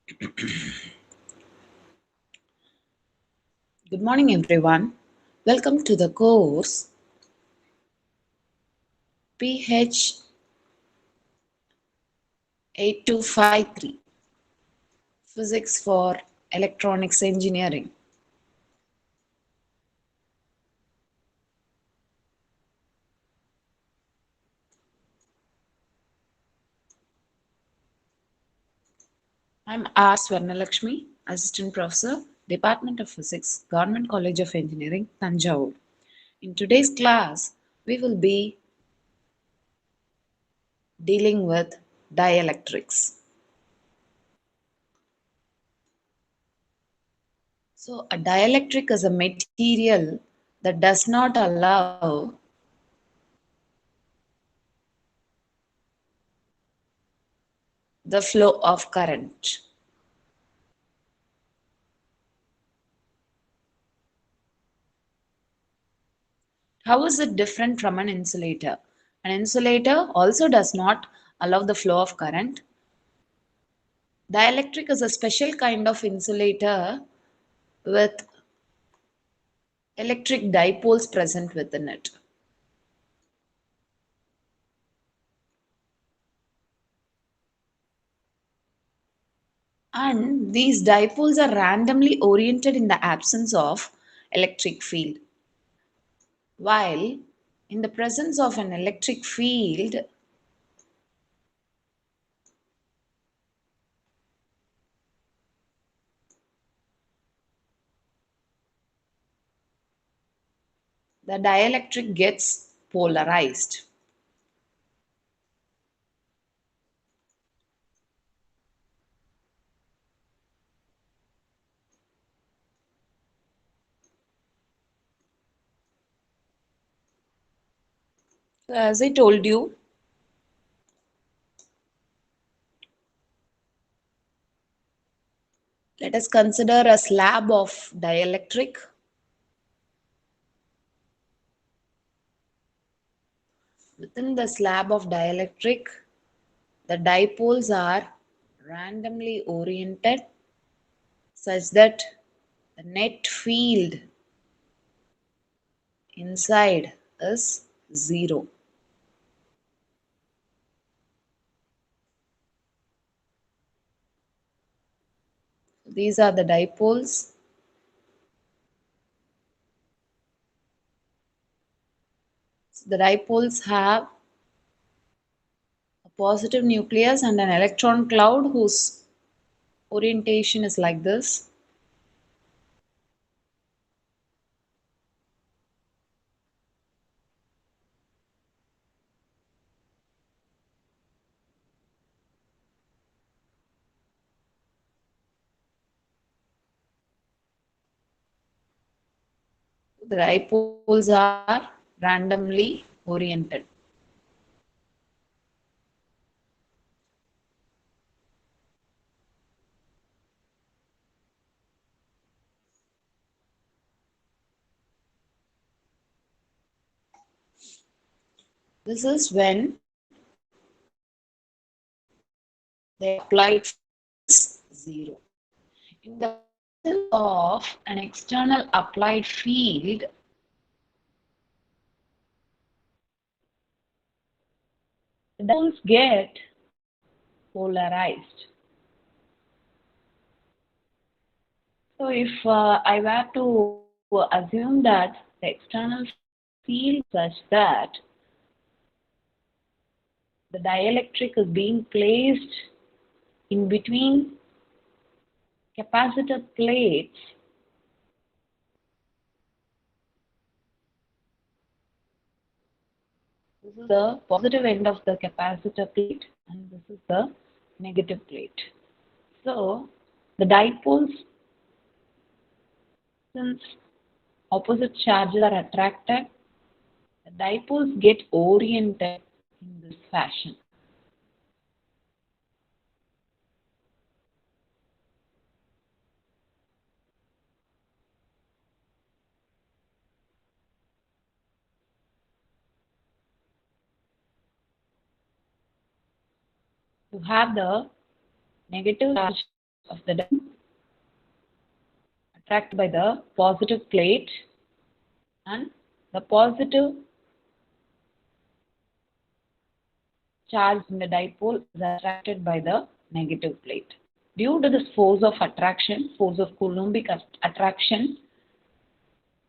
Good morning, everyone. Welcome to the course PH8253 Physics for Electronics Engineering. I'm R. Swarnalakshmi, Assistant Professor, Department of Physics, Government College of Engineering, Tanjavur. In today's class, we will be dealing with dielectrics. So, a dielectric is a material that does not allow the flow of current. How is it different from an insulator? An insulator also does not allow the flow of current. Dielectric is a special kind of insulator with electric dipoles present within it. And these dipoles are randomly oriented in the absence of electric field. While in the presence of an electric field, the dielectric gets polarized. So as I told you, let us consider a slab of dielectric. Within the slab of dielectric, the dipoles are randomly oriented such that the net field inside is zero. These are the dipoles. The dipoles have a positive nucleus and an electron cloud whose orientation is like this. The dipoles are randomly oriented. This is when the applied is zero. In the presence of an external applied field, the dipoles get polarized. So if I were to assume that the external field such that the dielectric is being placed in between capacitor plates, this is the positive end of the capacitor plate and this is the negative plate. So the dipoles, since opposite charges are attracted, the dipoles get oriented in this fashion. You have the negative charge of the dipole attracted by the positive plate and the positive charge in the dipole is attracted by the negative plate. Due to this force of attraction, force of Coulombic attraction,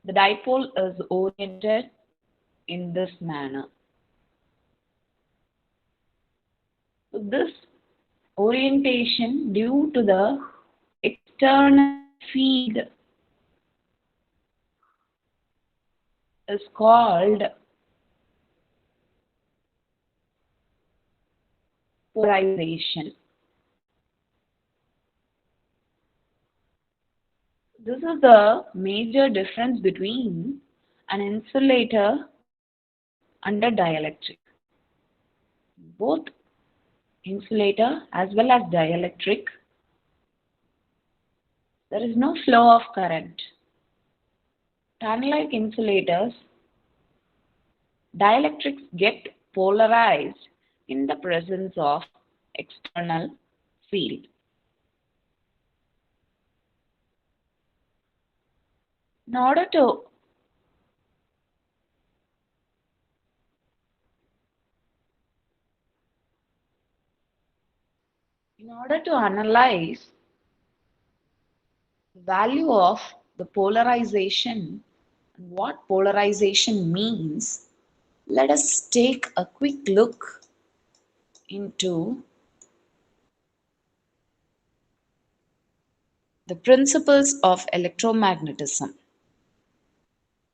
the dipole is oriented in this manner. So this orientation due to the external field is called polarization. This is the major difference between an insulator and a dielectric. Both insulator as well as dielectric, there is no flow of current. Unlike insulators, dielectrics get polarized in the presence of external field. In order to analyze the value of the polarization and what polarization means, let us take a quick look into the principles of electromagnetism.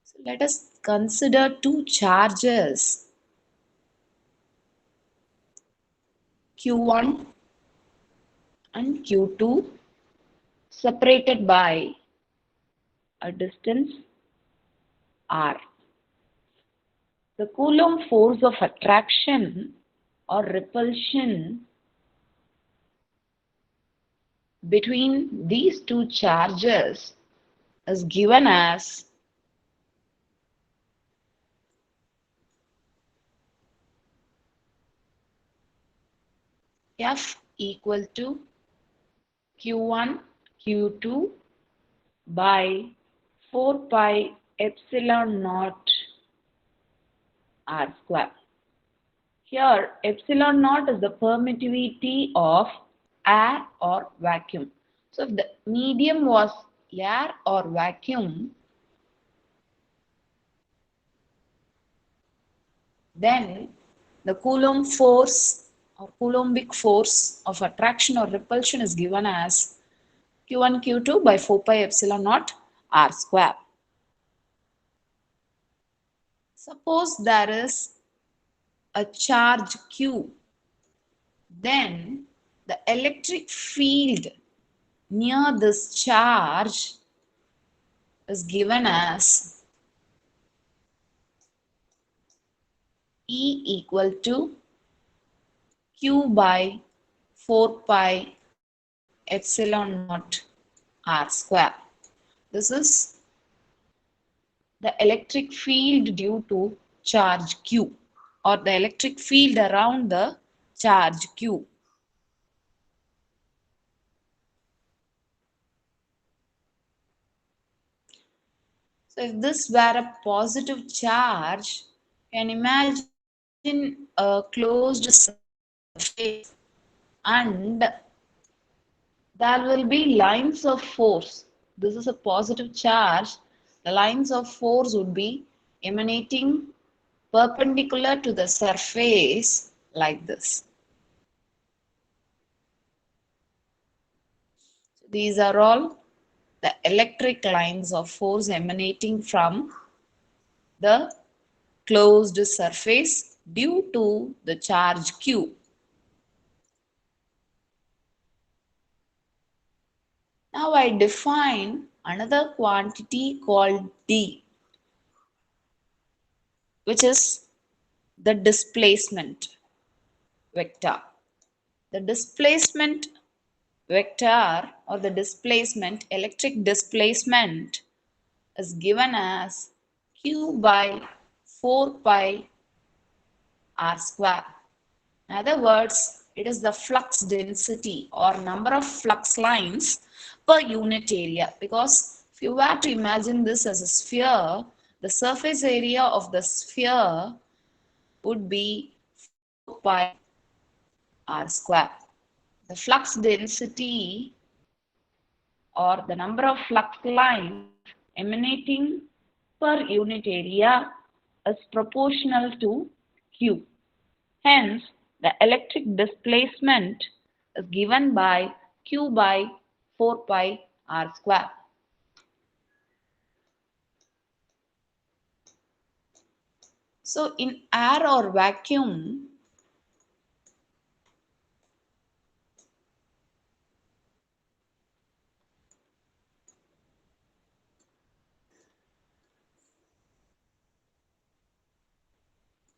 So let us consider two charges Q1 and Q2 separated by a distance R. The Coulomb force of attraction or repulsion between these two charges is given as F equal to Q1 Q2 by 4 pi epsilon naught R square. Here epsilon naught is the permittivity of air or vacuum. So if the medium was air or vacuum, then the Coulomb force or Coulombic force of attraction or repulsion is given as Q1 Q2 by 4 pi epsilon naught R square. Suppose there is a charge Q, then the electric field near this charge is given as E equal to Q by 4 pi epsilon naught R square. This is the electric field due to charge Q or the electric field around the charge Q. So if this were a positive charge, you can imagine a closed surface and there will be lines of force. This is a positive charge. The lines of force would be emanating perpendicular to the surface like this. So these are all the electric lines of force emanating from the closed surface due to the charge Q. Now I define another quantity called D, which is the displacement vector. The displacement vector or the displacement, electric displacement is given as Q by 4 pi R square. In other words, It is the flux density or number of flux lines per unit area. Because if you were to imagine this as a sphere, the surface area of the sphere would be 4 pi r square. The flux density or the number of flux lines emanating per unit area is proportional to Q. Hence, the electric displacement is given by Q by 4 pi r square. So, in air or vacuum,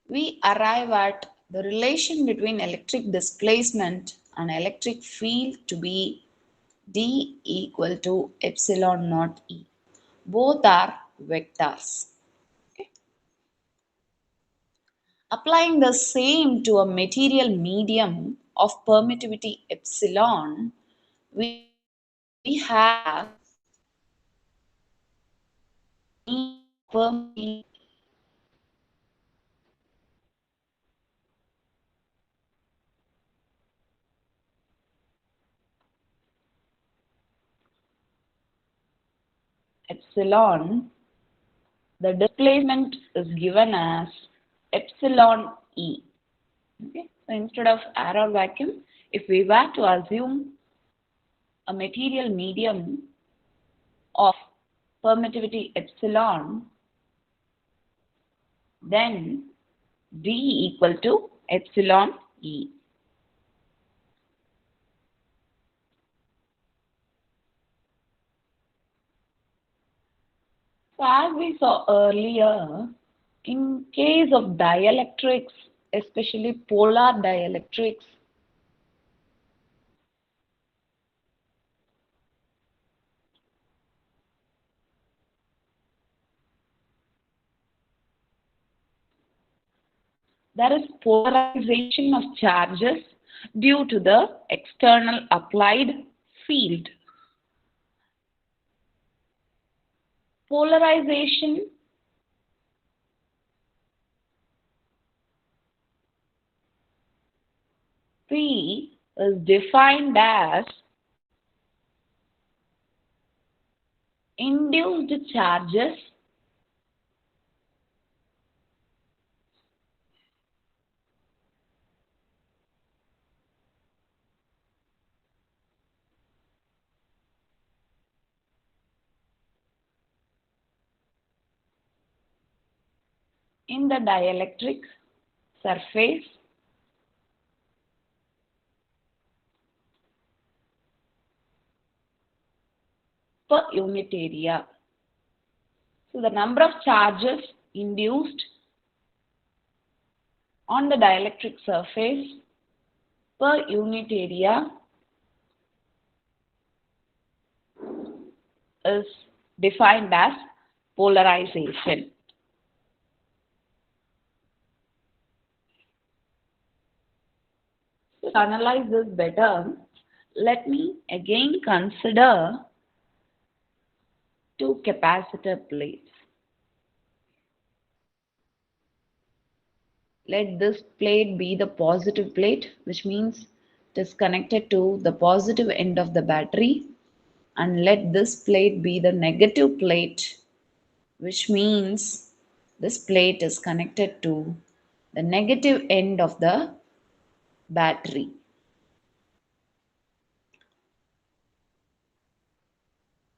we arrive at the relation between electric displacement and electric field to be D equal to epsilon naught E. Both are vectors. Okay. Applying the same to a material medium of permittivity epsilon, we have permittivity epsilon, the displacement is given as epsilon E. Okay? So instead of air or vacuum, if we were to assume a material medium of permittivity epsilon, then D equal to epsilon E. So as we saw earlier, in case of dielectrics, especially polar dielectrics, there is polarization of charges due to the external applied field. Polarization P is defined as induced charges in the dielectric surface per unit area. So the number of charges induced on the dielectric surface per unit area is defined as polarization. To analyze this better, let me again consider two capacitor plates. Let this plate be the positive plate, which means it is connected to the positive end of the battery, and let this plate be the negative plate, which means this plate is connected to the negative end of the battery.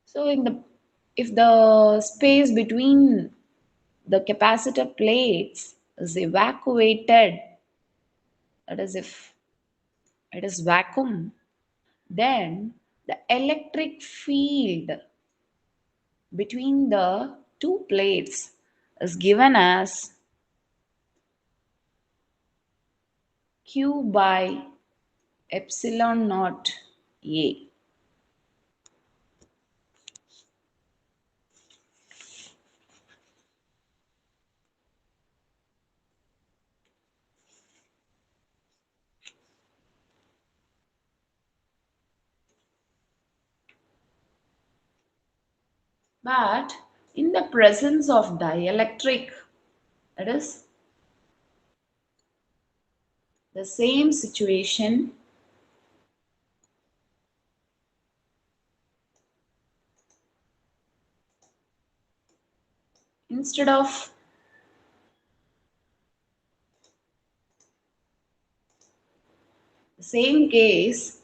So if the space between the capacitor plates is evacuated, that is if it is vacuum, then the electric field between the two plates is given as Q by epsilon naught A. But in the presence of dielectric, it is the same situation. Instead of the same case,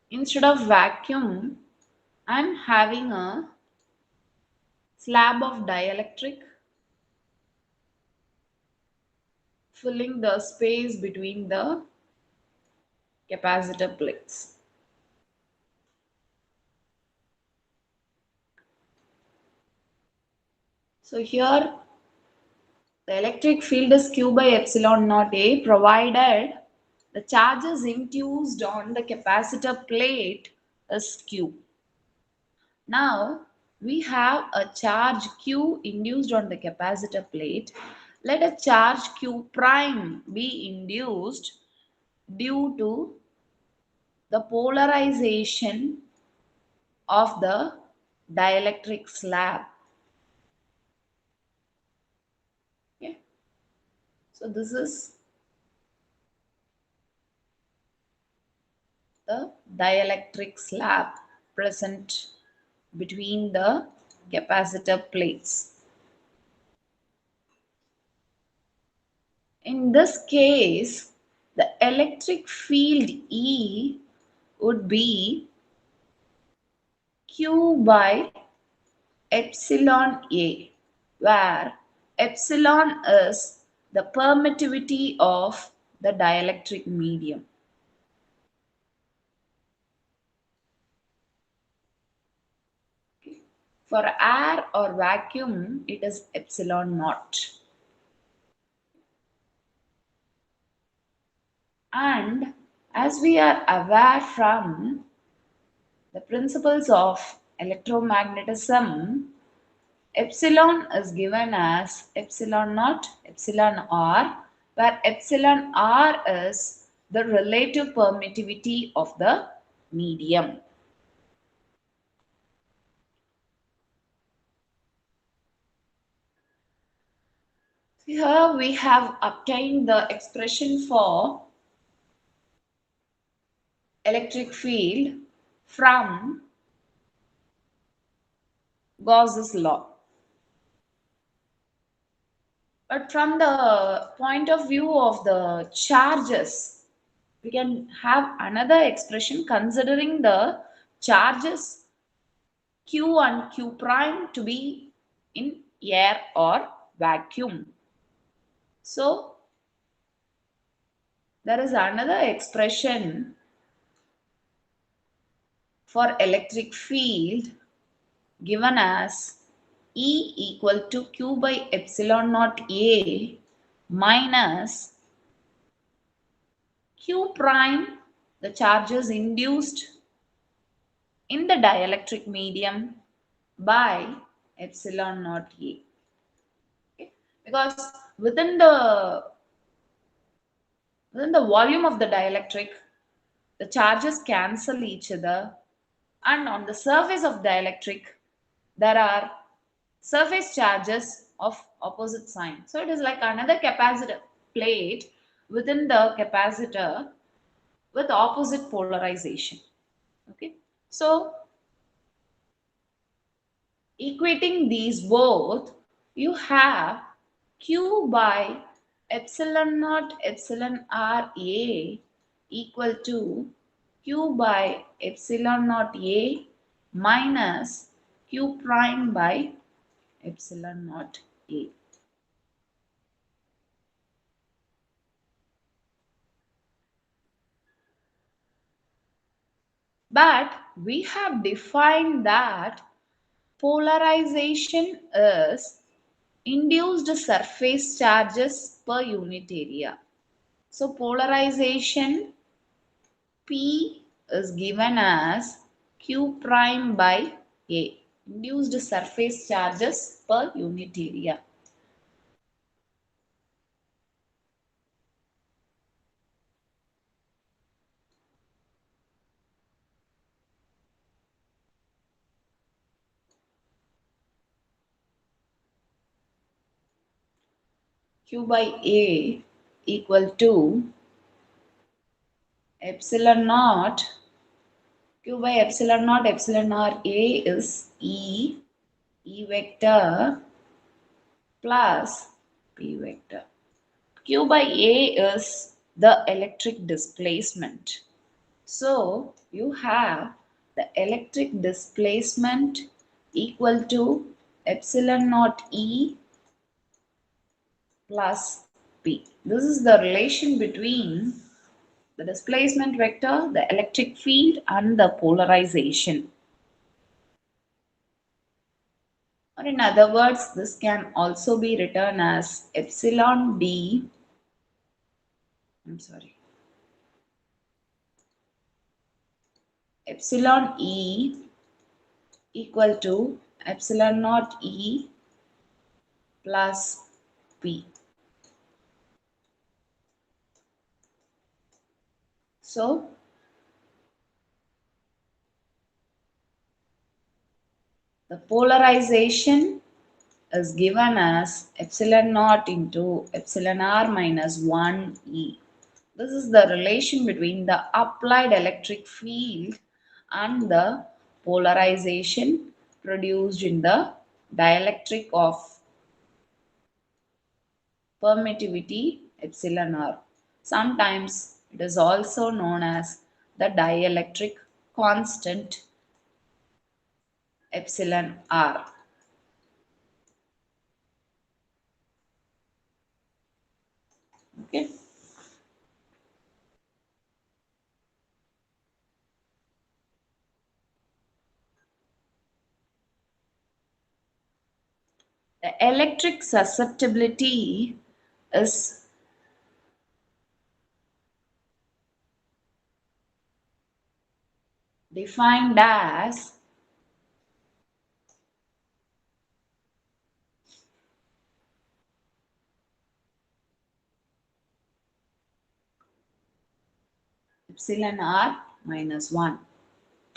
instead of vacuum, I'm having a slab of dielectric filling the space between the capacitor plates. So here the electric field is Q by epsilon naught A provided the charges induced on the capacitor plate is Q. Now we have a charge Q induced on the capacitor plate. Let a charge Q prime be induced due to the polarization of the dielectric slab. Okay. So this is the dielectric slab present between the capacitor plates. In this case, the electric field E would be Q by epsilon A, where epsilon is the permittivity of the dielectric medium. For air or vacuum, it is epsilon naught. And as we are aware from the principles of electromagnetism, epsilon is given as epsilon naught, epsilon r, where epsilon r is the relative permittivity of the medium. Here we have obtained the expression for electric field from Gauss's law. But from the point of view of the charges, we can have another expression considering the charges Q and Q prime to be in air or vacuum. So there is another expression for electric field given as E equal to Q by epsilon naught A minus Q prime, the charges induced in the dielectric medium by epsilon naught A. Okay? Because within the volume of the dielectric, the charges cancel each other, and on the surface of dielectric, there are surface charges of opposite sign. So it is like another capacitor plate within the capacitor with opposite polarization. Okay, so equating these both, you have Q by epsilon naught epsilon R A equal to Q by epsilon naught A minus Q prime by epsilon naught A. But we have defined that polarization is induced surface charges per unit area. So polarization P is given as Q prime by A, induced surface charges per unit area. Q by A equal to epsilon naught. Q by epsilon R A is E vector plus P vector. Q by A is the electric displacement. So you have the electric displacement equal to epsilon naught E plus P. This is the relation between the displacement vector, the electric field, and the polarization. Or in other words, this can also be written as epsilon D, I'm sorry, epsilon E equal to epsilon naught E plus P. So the polarization is given as epsilon naught into epsilon r minus 1e. This is the relation between the applied electric field and the polarization produced in the dielectric of permittivity epsilon r. Sometimes it is also known as the dielectric constant epsilon r. Okay. The electric susceptibility is defined as epsilon r minus 1.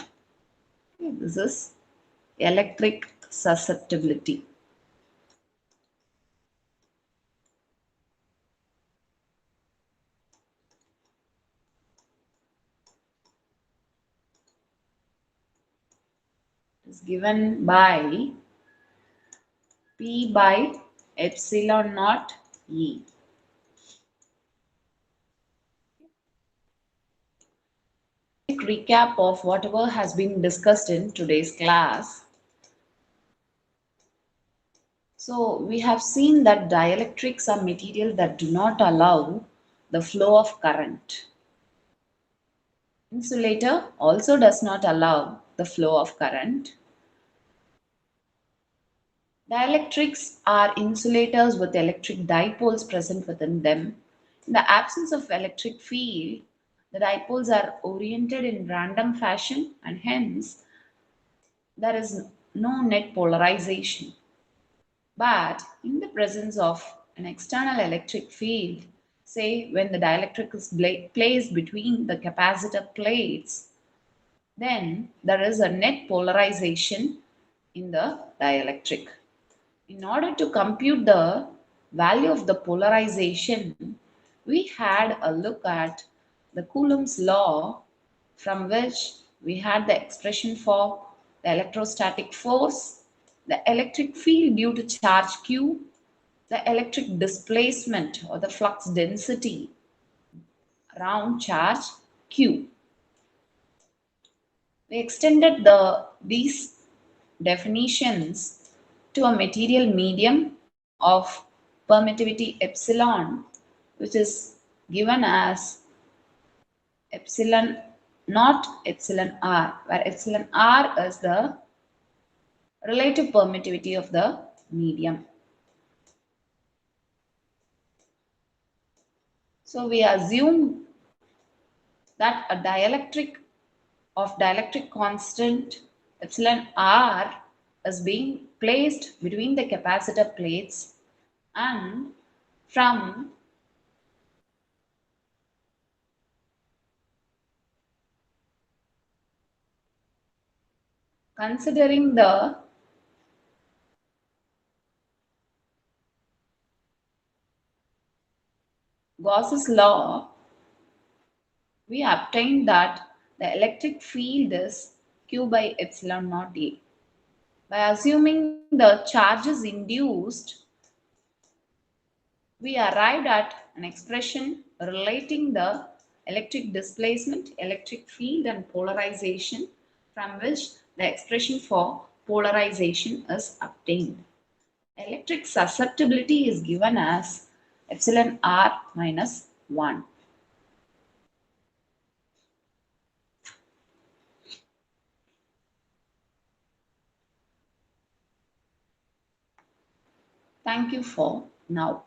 Okay, this is electric susceptibility. It is given by P by epsilon naught E. Quick recap of whatever has been discussed in today's class. So we have seen that dielectrics are material that do not allow the flow of current. Insulator also does not allow the flow of current. Dielectrics are insulators with electric dipoles present within them. In the absence of electric field, the dipoles are oriented in random fashion and hence there is no net polarization. But in the presence of an external electric field, say when the dielectric is placed between the capacitor plates, then there is a net polarization in the dielectric. In order to compute the value of the polarization, we had a look at the Coulomb's law, from which we had the expression for the electrostatic force, the electric field due to charge Q, the electric displacement or the flux density around charge Q. We extended these definitions to a material medium of permittivity epsilon, which is given as epsilon not epsilon r, where epsilon r is the relative permittivity of the medium. So we assume that a dielectric of dielectric constant epsilon r is being placed between the capacitor plates, and from considering the Gauss's law, we obtained that the electric field is Q by epsilon naught A. By assuming the charges induced, we arrived at an expression relating the electric displacement, electric field, and polarization, from which the expression for polarization is obtained. Electric susceptibility is given as epsilon r minus 1. Thank you for now.